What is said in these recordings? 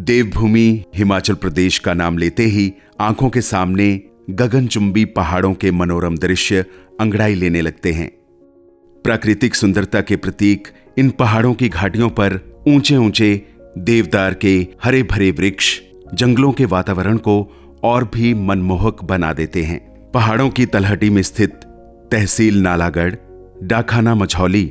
देवभूमि हिमाचल प्रदेश का नाम लेते ही आंखों के सामने गगनचुंबी पहाड़ों के मनोरम दृश्य अंगड़ाई लेने लगते हैं। प्राकृतिक सुंदरता के प्रतीक इन पहाड़ों की घाटियों पर ऊंचे ऊंचे देवदार के हरे भरे वृक्ष जंगलों के वातावरण को और भी मनमोहक बना देते हैं। पहाड़ों की तलहटी में स्थित तहसील नालागढ़, डाकखाना मझौली,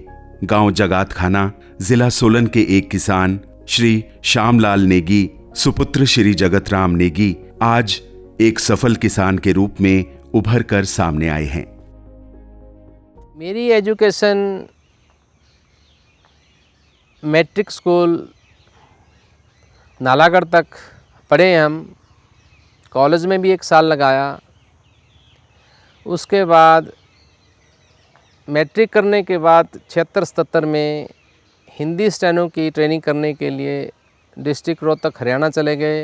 गांव जगात खाना, जिला सोलन के एक किसान श्री श्यामलाल नेगी, सुपुत्र श्री जगत राम नेगी आज एक सफल किसान के रूप में उभर कर सामने आए हैं। मेरी एजुकेशन मैट्रिक स्कूल नालागढ़ तक पढ़े हम। कॉलेज में भी 1 साल लगाया। उसके बाद मैट्रिक करने के बाद 76-77 में हिंदी स्टेनो की ट्रेनिंग करने के लिए डिस्ट्रिक्ट रोहतक हरियाणा चले गए।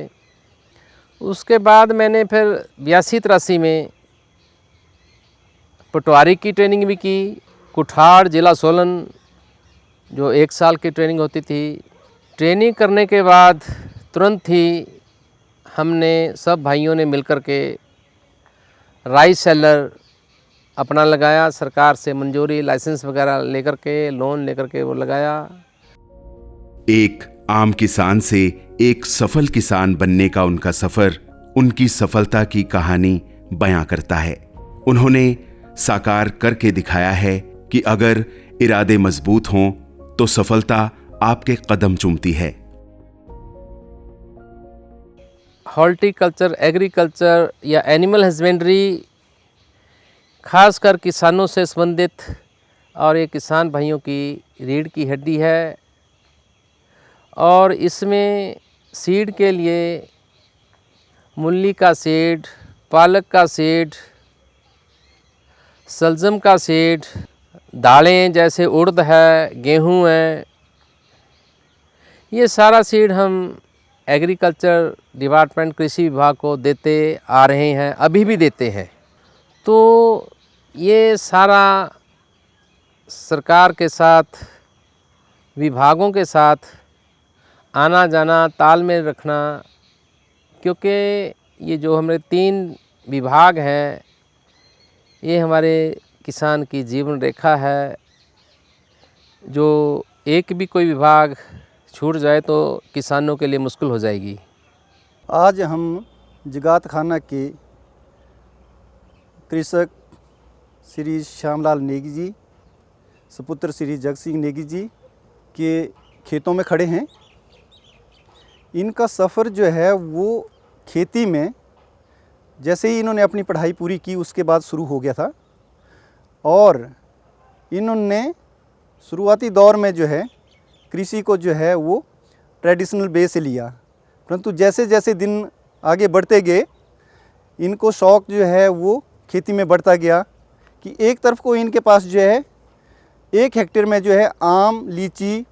उसके बाद मैंने फिर 82-83 में पटवारी की ट्रेनिंग भी की। कुठाड़ जिला सोलन जो 1 साल की ट्रेनिंग होती थी। ट्रेनिंग करने के बाद तुरंत ही हमने सब भाइयों ने मिलकर के राइस सेलर अपना लगाया। सरकार से मंजूरी, लाइसेंस वगैरह लेकर के, लोन लेकर के वो लगाया। एक आम किसान से एक सफल किसान बनने का उनका सफर उनकी सफलता की कहानी बयां करता है। उन्होंने साकार करके दिखाया है कि अगर इरादे मजबूत हों तो सफलता आपके कदम चूमती है। हॉर्टिकल्चर, एग्रीकल्चर या एनिमल हस्बेंड्री खासकर किसानों से संबंधित और ये किसान भाइयों की रीढ़ की हड्डी है। और इसमें सीड के लिए मूली का सीड, पालक का सीड, सलजम का सीड, दालें जैसे उड़द है, गेहूं है, ये सारा सीड हम एग्रीकल्चर डिपार्टमेंट कृषि विभाग को देते आ रहे हैं, अभी भी देते हैं। तो ये सारा सरकार के साथ, विभागों के साथ आना जाना, तालमेल रखना, क्योंकि ये जो हमारे 3 विभाग हैं ये हमारे किसान की जीवन रेखा है। जो एक भी कोई विभाग छूट जाए तो किसानों के लिए मुश्किल हो जाएगी। आज हम जगात खाना के कृषक श्री श्यामलाल नेगी जी, सुपुत्र श्री जगत सिंह नेगी जी के खेतों में खड़े हैं। इनका सफ़र जो है वो खेती में जैसे ही इन्होंने अपनी पढ़ाई पूरी की उसके बाद शुरू हो गया था। और इन्होंने शुरुआती दौर में जो है कृषि को जो है वो ट्रेडिशनल वे से लिया, परंतु जैसे जैसे दिन आगे बढ़ते गए इनको शौक़ जो है वो खेती में बढ़ता गया कि एक तरफ को इनके पास जो है 1 हेक्टेयर में जो है आम, लीची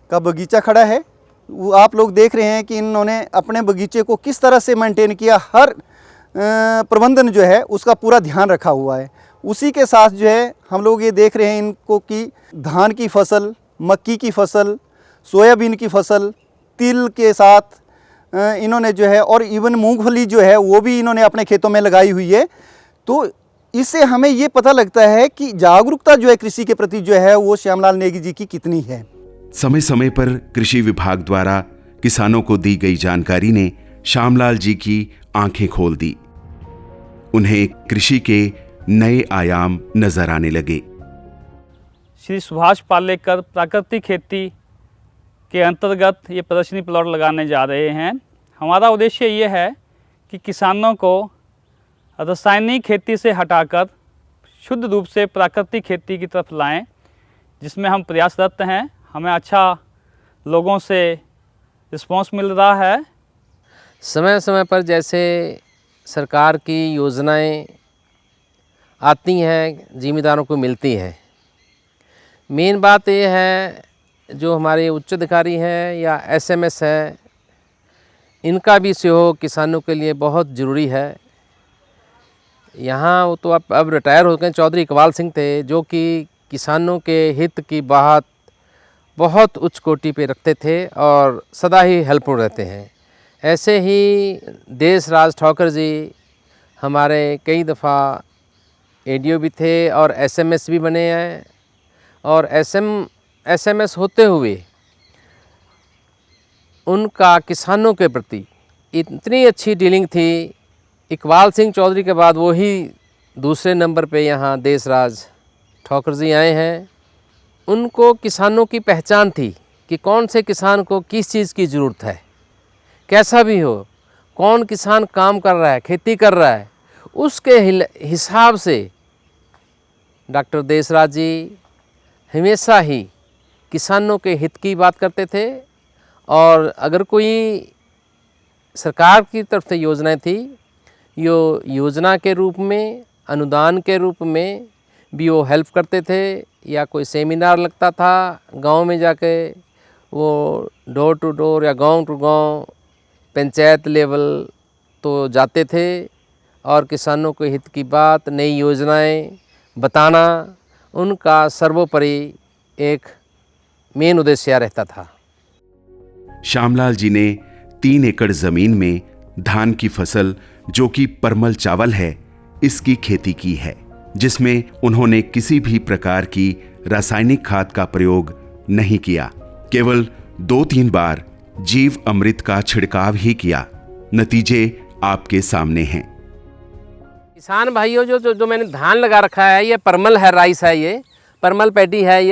का बगीचा खड़ा है। वो आप लोग देख रहे हैं कि इन्होंने अपने बगीचे को किस तरह से मेंटेन किया, हर प्रबंधन जो है उसका पूरा ध्यान रखा हुआ है। उसी के साथ जो है हम लोग ये देख रहे हैं इनको कि धान की फसल, मक्की की फसल, सोयाबीन की फसल, तिल के साथ इन्होंने जो है और इवन मूंगफली जो है वो भी इन्होंने अपने खेतों में लगाई हुई है। तो इससे हमें ये पता लगता है कि जागरूकता जो है कृषि के प्रति जो है वो श्यामलाल नेगी जी की कितनी है। समय समय पर कृषि विभाग द्वारा किसानों को दी गई जानकारी ने श्यामलाल जी की आंखें खोल दी। उन्हें कृषि के नए आयाम नजर आने लगे। श्री सुभाष पालेकर प्राकृतिक खेती के अंतर्गत ये प्रदर्शनी प्लॉट लगाने जा रहे हैं। हमारा उद्देश्य ये है कि किसानों को रासायनिक खेती से हटाकर शुद्ध रूप से प्राकृतिक खेती की तरफ लाएं, जिसमें हम प्रयासरत हैं। हमें अच्छा लोगों से रिस्पांस मिल रहा है। समय समय पर जैसे सरकार की योजनाएं आती हैं, जिम्मेदारों को मिलती हैं। मेन बात ये है जो हमारे उच्च अधिकारी हैं या SMS है, इनका भी सहयोग किसानों के लिए बहुत ज़रूरी है। यहाँ वो तो अब रिटायर हो गए, चौधरी इकबाल सिंह थे जो कि किसानों के हित की बात बहुत उच्च कोटि पे रखते थे और सदा ही हेल्पफुल रहते हैं। ऐसे ही देशराज ठाकुर जी हमारे कई दफ़ा एडीओ भी थे और एसएमएस भी बने हैं, और एसएमएस होते हुए उनका किसानों के प्रति इतनी अच्छी डीलिंग थी। इकबाल सिंह चौधरी के बाद वो ही दूसरे नंबर पे यहाँ देशराज ठाकुर जी आए हैं। उनको किसानों की पहचान थी कि कौन से किसान को किस चीज़ की ज़रूरत है, कैसा भी हो, कौन किसान काम कर रहा है, खेती कर रहा है, उसके हिसाब से डॉक्टर देशराज जी हमेशा ही किसानों के हित की बात करते थे। और अगर कोई सरकार की तरफ से योजनाएं थी, यो योजना के रूप में, अनुदान के रूप में भी वो हेल्प करते थे, या कोई सेमिनार लगता था गांव में जाके वो डोर टू डोर या गांव टू गांव पंचायत लेवल तो जाते थे और किसानों के हित की बात, नई योजनाएं बताना उनका सर्वोपरि एक मेन उद्देश्य रहता था। श्यामलाल जी ने 3 एकड़ जमीन में धान की फसल, जो कि परमल चावल है, इसकी खेती की है, जिसमें उन्होंने किसी भी प्रकार की रासायनिक खाद का प्रयोग नहीं किया। केवल 2-3 बार जीव अमृत का छिड़काव ही किया। नतीजे आपके सामने हैं। किसान भाइयों, जो मैंने धान लगा रखा है, ये परमल है, राइस है, ये परमल पैडी है,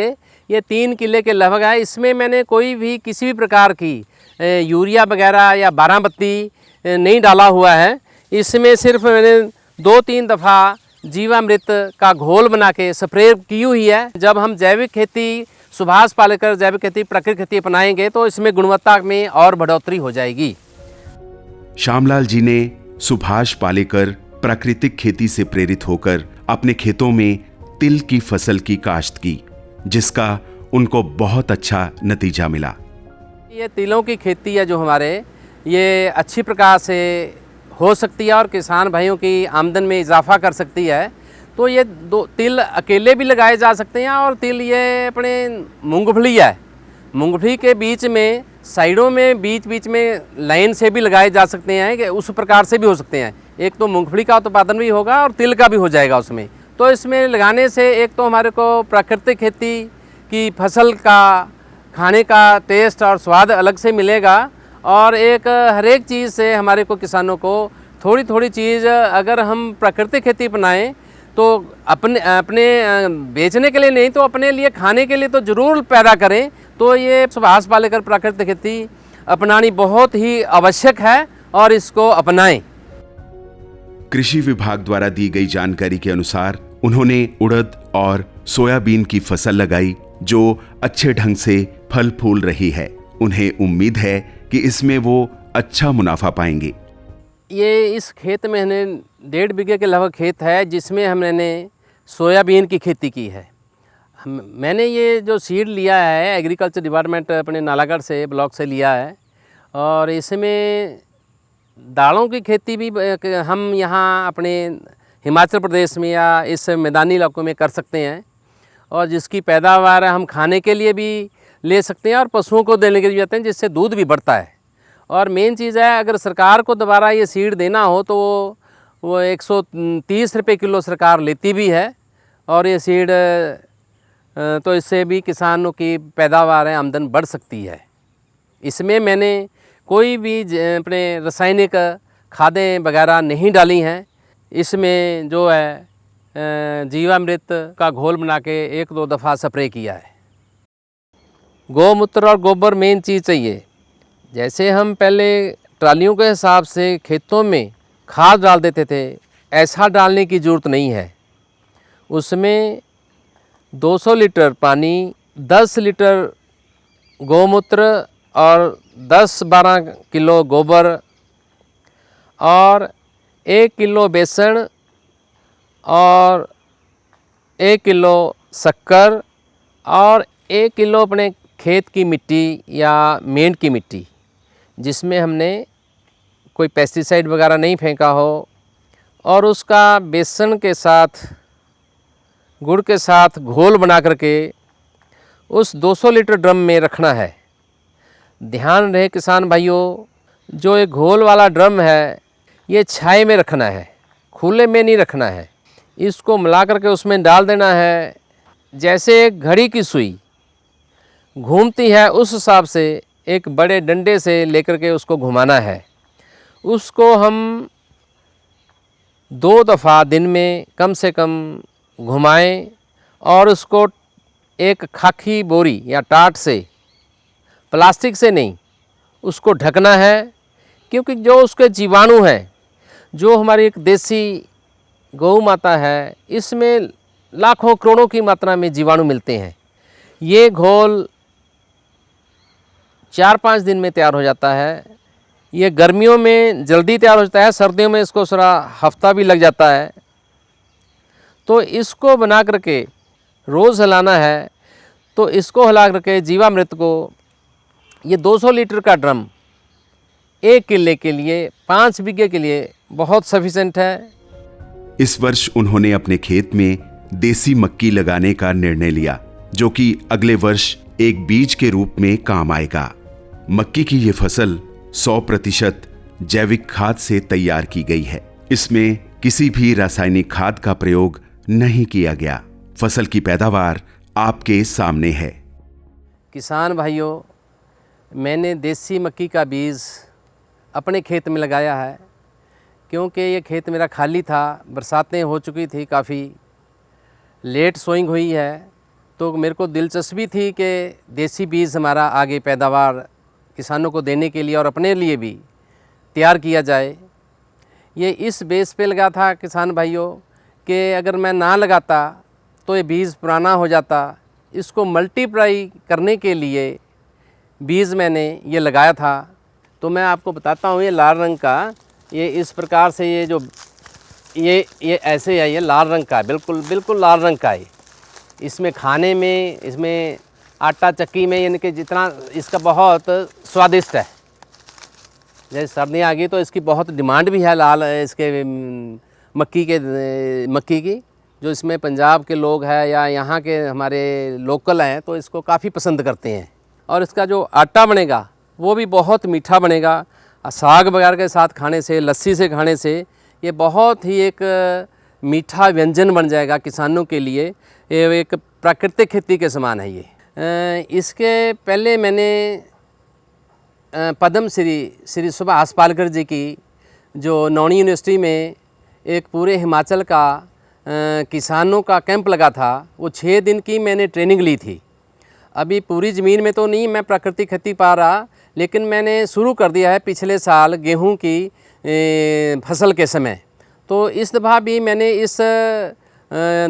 ये 3 किले के लगभग है। इसमें मैंने कोई भी किसी भी प्रकार की यूरिया वगैरह या 12 बत्ती नहीं डाला हुआ है। इसमें सिर्फ मैंने 2-3 दफ़ा जीवामृत का घोल बना के स्प्रे की हुई है। जब हम जैविक खेती, सुभाष पालेकर जैविक खेती, प्राकृतिक खेती अपनाएंगे तो इसमें गुणवत्ता में और बढ़ोतरी हो जाएगी। श्यामलाल जी ने सुभाष पालेकर प्राकृतिक खेती से प्रेरित होकर अपने खेतों में तिल की फसल की काश्त की, जिसका उनको बहुत अच्छा नतीजा मिला। ये तिलों की खेती है जो हमारे, ये अच्छी प्रकार से हो सकती है और किसान भाइयों की आमदन में इजाफा कर सकती है। तो ये 2 तिल अकेले भी लगाए जा सकते हैं, और तिल ये अपने मूंगफली है, मूंगफली के बीच में, साइडों में, बीच बीच में लाइन से भी लगाए जा सकते हैं, कि उस प्रकार से भी हो सकते हैं। एक तो मूंगफली का उत्पादन भी होगा और तिल का भी हो जाएगा उसमें। तो इसमें लगाने से एक तो हमारे को प्राकृतिक खेती की फसल का खाने का टेस्ट और स्वाद अलग से मिलेगा, और एक हर एक चीज़ से हमारे को किसानों को थोड़ी थोड़ी चीज़, अगर हम प्राकृतिक खेती अपनाएं तो अपने बेचने के लिए नहीं तो अपने लिए खाने के लिए तो ज़रूर पैदा करें। तो ये सुभाष पालेकर प्राकृतिक खेती अपनानी बहुत ही आवश्यक है, और इसको अपनाएं। कृषि विभाग द्वारा दी गई जानकारी के अनुसार उन्होंने उड़द और सोयाबीन की फसल लगाई, जो अच्छे ढंग से फल फूल रही है। उन्हें उम्मीद है कि इसमें वो अच्छा मुनाफा पाएंगे। ये इस खेत में हमने 1.5 बीघे के लगभग खेत है, जिसमें हमने सोयाबीन की खेती की है। मैंने ये जो सीड लिया है एग्रीकल्चर डिपार्टमेंट अपने नालागढ़ से, ब्लॉक से लिया है, और इसमें दालों की खेती भी हम यहाँ अपने हिमाचल प्रदेश में या इस मैदानी इलाकों में कर सकते हैं, और जिसकी पैदावार हम खाने के लिए भी ले सकते हैं और पशुओं को देने के लिए जाते हैं, जिससे दूध भी बढ़ता है। और मेन चीज़ है, अगर सरकार को दोबारा ये सीड देना हो तो वो 130 रुपये किलो सरकार लेती भी है, और ये सीड तो इससे भी किसानों की पैदावार है, आमदन बढ़ सकती है। इसमें मैंने कोई भी अपने रासायनिक खादें वगैरह नहीं डाली हैं। इसमें जो है जीवामृत का घोल बना के 1-2 दफ़ा स्प्रे किया है। गौमूत्र और गोबर मेन चीज़ चाहिए। जैसे हम पहले ट्रालियों के हिसाब से खेतों में खाद डाल देते थे, ऐसा डालने की ज़रूरत नहीं है। उसमें 200 लीटर पानी, 10 लीटर गौमूत्र और 10-12 किलो गोबर और 1 किलो बेसन और 1 किलो शक्कर और 1 किलो अपने खेत की मिट्टी या मेंढ की मिट्टी, जिसमें हमने कोई पेस्टिसाइड वगैरह नहीं फेंका हो, और उसका बेसन के साथ, गुड़ के साथ घोल बना करके उस 200 लीटर ड्रम में रखना है। ध्यान रहे किसान भाइयों, जो एक घोल वाला ड्रम है ये छाए में रखना है, खुले में नहीं रखना है। इसको मिला करके उसमें डाल देना है। जैसे एक घड़ी की सुई घूमती है उस हिसाब से एक बड़े डंडे से लेकर के उसको घुमाना है। उसको हम 2 दफ़ा दिन में कम से कम घुमाएं और उसको एक खाकी बोरी या टाट से, प्लास्टिक से नहीं, उसको ढकना है। क्योंकि जो उसके जीवाणु हैं, जो हमारी एक देसी गौ माता है, इसमें लाखों करोड़ों की मात्रा में जीवाणु मिलते हैं। ये घोल 4-5 दिन में तैयार हो जाता है। ये गर्मियों में जल्दी तैयार हो जाता है, सर्दियों में इसको थोड़ा हफ्ता भी लग जाता है। तो इसको बना करके रोज़ हिलाना है। तो इसको हिला करके जीवामृत को, ये 200 लीटर का ड्रम 1 किले के लिए, 5 बीघे के लिए बहुत सफिशेंट है। इस वर्ष उन्होंने अपने खेत में देसी मक्की लगाने का निर्णय लिया, जो कि अगले वर्ष एक बीज के रूप में काम आएगा। मक्की की ये फसल 100% जैविक खाद से तैयार की गई है। इसमें किसी भी रासायनिक खाद का प्रयोग नहीं किया गया। फसल की पैदावार आपके सामने है। किसान भाइयों, मैंने देसी मक्की का बीज अपने खेत में लगाया है। क्योंकि ये खेत मेरा खाली था, बरसातें हो चुकी थी, काफ़ी लेट सोइंग हुई है, तो मेरे को दिलचस्पी थी कि देसी बीज हमारा आगे पैदावार किसानों को देने के लिए और अपने लिए भी तैयार किया जाए। ये इस बेस पे लगा था किसान भाइयों कि अगर मैं ना लगाता तो ये बीज पुराना हो जाता। इसको मल्टीप्लाई करने के लिए बीज मैंने ये लगाया था। तो मैं आपको बताता हूँ, ये लाल रंग का, ये इस प्रकार से, ये जो ये ऐसे है, ये लाल रंग का है, बिल्कुल लाल रंग का है। इसमें खाने में, इसमें आटा चक्की में, यानी कि जितना इसका बहुत स्वादिष्ट है। जैसे सर्दियाँ आ गई तो इसकी बहुत डिमांड भी है लाल इसके मक्की की, जो इसमें पंजाब के लोग हैं या यहाँ के हमारे लोकल हैं तो इसको काफ़ी पसंद करते हैं। और इसका जो आटा बनेगा वो भी बहुत मीठा बनेगा। साग वगैरह के साथ खाने से, लस्सी से खाने से ये बहुत ही एक मीठा व्यंजन बन जाएगा किसानों के लिए। ये एक प्राकृतिक खेती के समान है ये। इसके पहले मैंने पद्म श्री सुभाष पालेकर जी की, जो नौणी यूनिवर्सिटी में एक पूरे हिमाचल का किसानों का कैंप लगा था, वो 6 दिन की मैंने ट्रेनिंग ली थी। अभी पूरी ज़मीन में तो नहीं मैं प्राकृतिक खेती पा रहा, लेकिन मैंने शुरू कर दिया है पिछले साल गेहूं की फसल के समय। तो इस दफ़ा भी मैंने इस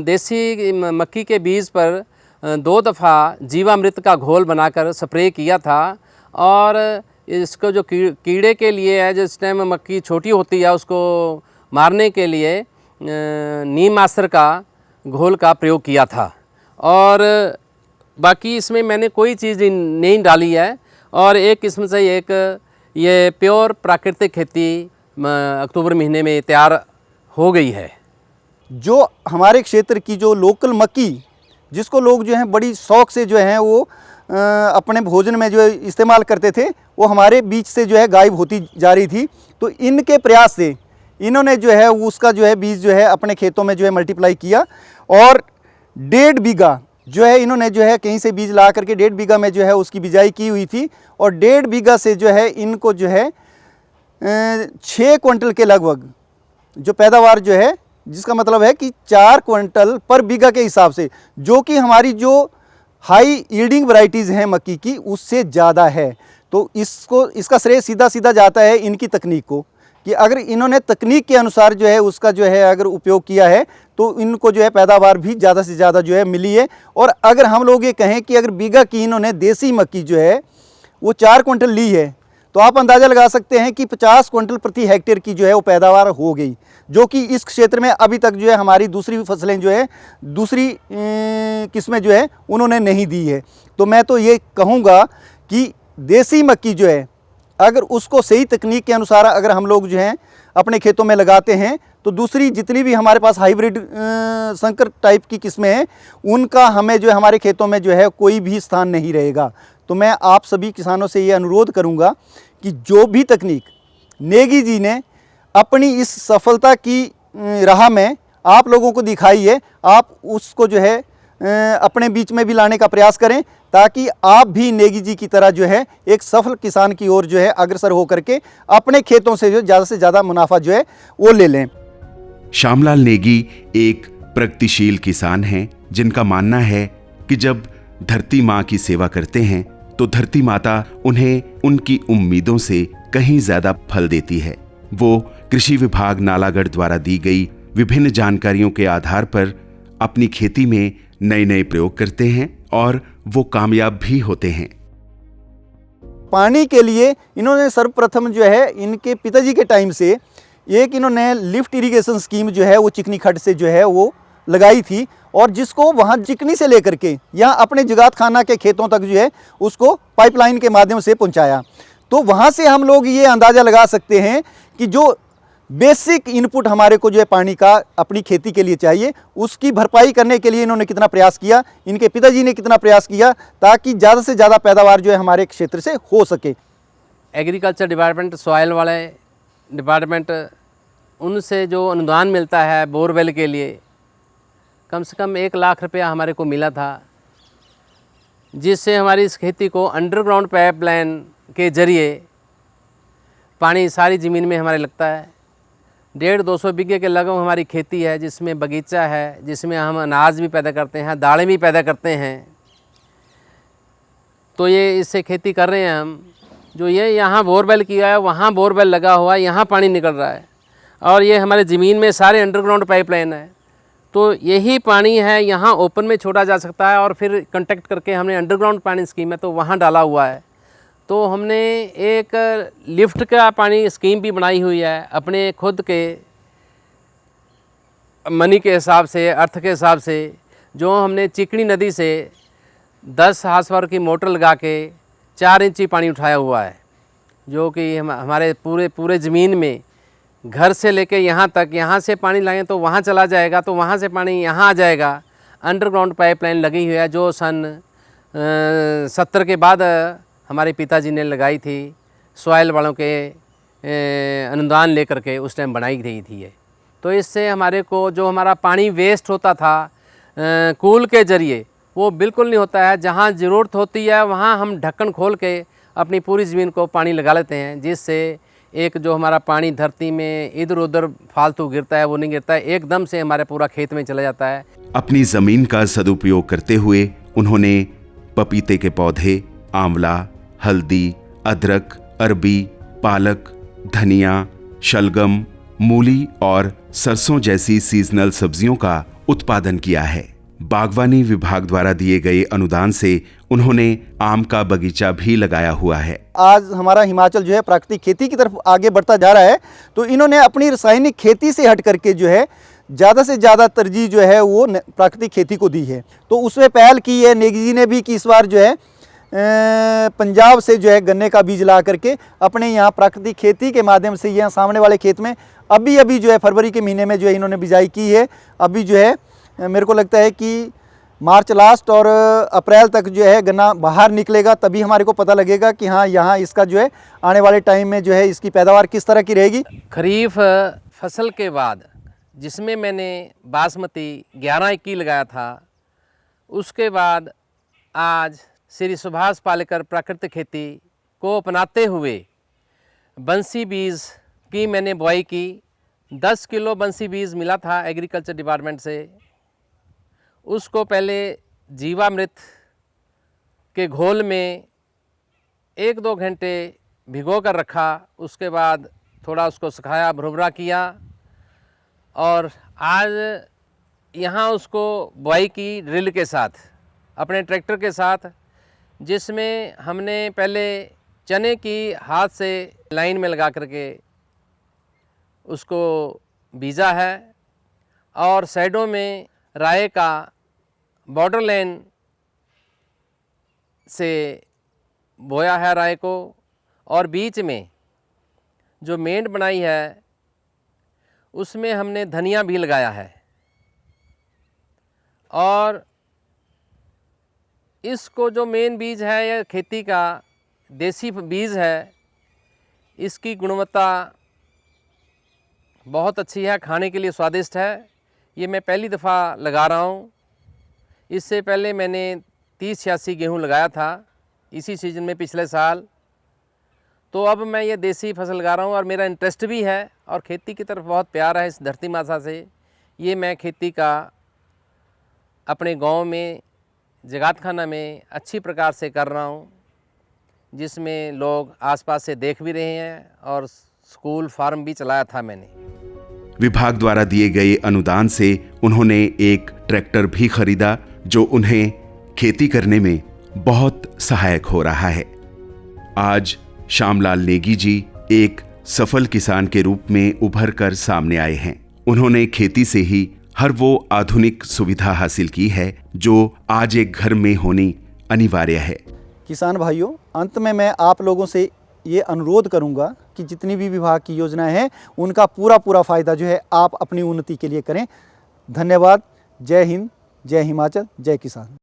देसी मक्की के बीज पर 2 दफ़ा जीवामृत का घोल बनाकर स्प्रे किया था। और इसको जो कीड़े के लिए है, जिस टाइम मक्की छोटी होती है उसको मारने के लिए नीम आस्त्र का घोल का प्रयोग किया था। और बाकी इसमें मैंने कोई चीज़ नहीं डाली है। और एक किस्म से ये प्योर प्राकृतिक खेती अक्टूबर महीने में तैयार हो गई है। जो हमारे क्षेत्र की जो लोकल मक्की, जिसको लोग जो हैं बड़ी शौक़ से जो हैं वो अपने भोजन में जो इस्तेमाल करते थे, वो हमारे बीच से जो है गायब होती जा रही थी। तो इनके प्रयास से इन्होंने जो है उसका जो है बीज जो है अपने खेतों में जो है मल्टीप्लाई किया। और 1.5 बीघा जो है इन्होंने जो है कहीं से बीज ला करके 1.5 बीघा में जो है उसकी बिजाई की हुई थी। और 1.5 बीघा से जो है इनको जो है 6 क्विंटल के लगभग जो पैदावार जो है, जिसका मतलब है कि 4 क्विंटल पर बीघा के हिसाब से, जो कि हमारी जो हाई यील्डिंग वैरायटीज़ हैं मक्की की उससे ज़्यादा है। तो इसका श्रेय सीधा जाता है इनकी तकनीक को, कि अगर इन्होंने तकनीक के अनुसार जो है उसका जो है अगर उपयोग किया है तो इनको जो है पैदावार भी ज़्यादा से ज़्यादा जो है मिली है। और अगर हम लोग ये कहें कि अगर बीघा की इन्होंने देसी मक्की जो है वो 4 क्विंटल ली है, तो आप अंदाज़ा लगा सकते हैं कि 50 क्विंटल प्रति हेक्टेयर की जो है वो पैदावार हो गई, जो कि इस क्षेत्र में अभी तक जो है हमारी दूसरी फसलें जो है, दूसरी किस्में जो है उन्होंने नहीं दी है। तो मैं तो ये कहूँगा कि देसी मक्की जो है, अगर उसको सही तकनीक के अनुसार अगर हम लोग जो हैं अपने खेतों में लगाते हैं, तो दूसरी जितनी भी हमारे पास हाइब्रिड संकर टाइप की किस्में हैं, उनका हमें जो है हमारे खेतों में जो है कोई भी स्थान नहीं रहेगा। तो मैं आप सभी किसानों से ये अनुरोध करूंगा कि जो भी तकनीक नेगी जी ने अपनी इस सफलता की राह में आप लोगों को दिखाई है, आप उसको जो है अपने बीच में भी लाने का प्रयास करें, ताकि आप भी नेगी जी की तरह जो है एक सफल किसान की ओर जो है अग्रसर होकर के अपने खेतों से से ज़्यादा मुनाफा जो है वो ले लें। श्यामलाल नेगी एक प्रगतिशील किसान हैं, जिनका मानना है कि जब धरती माँ की सेवा करते हैं तो धरती माता उन्हें उनकी उम्मीदों से कहीं ज्यादा फल देती है। वो कृषि विभाग नालागढ़ द्वारा दी गई विभिन्न जानकारियों के आधार पर अपनी खेती में नए नए प्रयोग करते हैं और वो कामयाब भी होते हैं। पानी के लिए इन्होंने सर्वप्रथम जो है इनके पिताजी के टाइम से एक इन्होंने लिफ्ट इरिगेशन स्कीम जो है वो चिकनी खड्ड से जो है वो लगाई थी, और जिसको वहाँ चिकनी से लेकर के यहाँ अपने जुगात खाना के खेतों तक जो है उसको पाइपलाइन के माध्यम से पहुँचाया। तो वहाँ से हम लोग ये अंदाज़ा लगा सकते हैं कि जो बेसिक इनपुट हमारे को जो है पानी का अपनी खेती के लिए चाहिए, उसकी भरपाई करने के लिए इन्होंने कितना प्रयास किया, इनके पिताजी ने कितना प्रयास किया, ताकि ज़्यादा से ज़्यादा पैदावार जो है हमारे क्षेत्र से हो सके। एग्रीकल्चर डिपार्टमेंट, सॉइल वाले डिपार्टमेंट, उनसे जो अनुदान मिलता है बोरवेल के लिए, कम से कम 1 लाख रुपया हमारे को मिला था, जिससे हमारी इस खेती को अंडरग्राउंड पाइपलाइन के ज़रिए पानी सारी ज़मीन में हमारे लगता है। 150-200 बीघे के लगभग हमारी खेती है, जिसमें बगीचा है, जिसमें हम अनाज भी पैदा करते हैं, दालें भी पैदा करते हैं। तो ये इससे खेती कर रहे हैं हम। जो ये यहाँ बोरवेल किया है, वहाँ बोरवेल लगा हुआ है, यहाँ पानी निकल रहा है, और ये हमारे ज़मीन में सारे अंडरग्राउंड पाइपलाइन है। तो यही पानी है यहाँ ओपन में छोड़ा जा सकता है, और फिर कांटेक्ट करके हमने अंडरग्राउंड पानी स्कीम है तो वहाँ डाला हुआ है। तो हमने एक लिफ्ट का पानी स्कीम भी बनाई हुई है अपने खुद के मनी के हिसाब से, अर्थ के हिसाब से। जो हमने चिकनी नदी से 10 हार्स पावर की मोटर लगा के 4 इंची पानी उठाया हुआ है, जो कि हमारे पूरे ज़मीन में घर से लेके यहाँ तक, यहाँ से पानी लाएँ तो वहाँ चला जाएगा, तो वहाँ से पानी यहाँ आ जाएगा। अंडरग्राउंड पाइपलाइन लगी हुई है, जो सन 70 के बाद हमारे पिताजी ने लगाई थी, सॉइल वालों के अनुदान लेकर के उस टाइम बनाई गई थी ये। तो इससे हमारे को जो हमारा पानी वेस्ट होता था कूल के ज़रिए, वो बिल्कुल नहीं होता है। जहाँ ज़रूरत होती है वहाँ हम ढक्कन खोल के अपनी पूरी ज़मीन को पानी लगा लेते हैं, जिससे एक जो हमारा पानी धरती में इधर उधर फालतू गिरता है वो नहीं गिरता है, एकदम से हमारे पूरा खेत में चला जाता है। अपनी जमीन का सदुपयोग करते हुए उन्होंने पपीते के पौधे, आंवला, हल्दी, अदरक, अरबी, पालक, धनिया, शलगम, मूली और सरसों जैसी सीजनल सब्जियों का उत्पादन किया है। बागवानी विभाग द्वारा दिए गए अनुदान से उन्होंने आम का बगीचा भी लगाया हुआ है। आज हमारा हिमाचल जो है प्राकृतिक खेती की तरफ आगे बढ़ता जा रहा है, तो इन्होंने अपनी रासायनिक खेती से हट करके जो है ज़्यादा से ज़्यादा तरजीह जो है वो प्राकृतिक खेती को दी है। तो उसमें पहल की है नेगी जी ने भी कि इस बार जो है पंजाब से जो है गन्ने का बीज ला करके अपने यहाँ प्राकृतिक खेती के माध्यम से यहाँ सामने वाले खेत में अभी जो है फरवरी के महीने में जो है इन्होंने बिजाई की है। अभी जो है मेरे को लगता है कि मार्च लास्ट और अप्रैल तक जो है गन्ना बाहर निकलेगा, तभी हमारे को पता लगेगा कि हाँ यहाँ इसका जो है आने वाले टाइम में जो है इसकी पैदावार किस तरह की रहेगी। खरीफ फसल के बाद जिसमें मैंने बासमती 11-21 लगाया था, उसके बाद आज श्री सुभाष पालेकर प्राकृतिक खेती को अपनाते हुए बंसी बीज की मैंने बुआई की। 10 किलो बंसी बीज मिला था एग्रीकल्चर डिपार्टमेंट से। उसको पहले जीवामृत के घोल में 1-2 घंटे भिगो कर रखा, उसके बाद थोड़ा उसको सुखाया, भुरभुरा किया, और आज यहाँ उसको बुआई की ड्रिल के साथ, अपने ट्रैक्टर के साथ, जिसमें हमने पहले चने की हाथ से लाइन में लगा करके उसको बीजा है, और साइडों में राय का बॉर्डर लाइन से बोया है राय को, और बीच में जो मेंढ बनाई है उसमें हमने धनिया भी लगाया है। और इसको जो मेन बीज है, यह खेती का देसी बीज है, इसकी गुणवत्ता बहुत अच्छी है, खाने के लिए स्वादिष्ट है। ये मैं पहली दफ़ा लगा रहा हूँ। इससे पहले मैंने 30-86 गेहूँ लगाया था इसी सीज़न में पिछले साल। तो अब मैं ये देसी फसल लगा रहा हूँ और मेरा इंटरेस्ट भी है और खेती की तरफ बहुत प्यार है इस धरती माता से। ये मैं खेती का अपने गांव में जगातखाना में अच्छी प्रकार से कर रहा हूँ, जिसमें लोग आसपास से देख भी रहे हैं और स्कूल फार्म भी चलाया था मैंने। विभाग द्वारा दिए गए अनुदान से उन्होंने एक ट्रैक्टर भी खरीदा जो उन्हें खेती करने में बहुत सहायक हो रहा है। आज श्यामलाल नेगी जी एक सफल किसान के रूप में उभर कर सामने आए हैं। उन्होंने खेती से ही हर वो आधुनिक सुविधा हासिल की है जो आज एक घर में होनी अनिवार्य है। किसान भाइयों, अंत में मैं आप लोगों से ये अनुरोध करूंगा कि जितनी भी विभाग की योजनाएं हैं उनका पूरा फ़ायदा जो है आप अपनी उन्नति के लिए करें। धन्यवाद। जय हिंद, जय हिमाचल, जय किसान।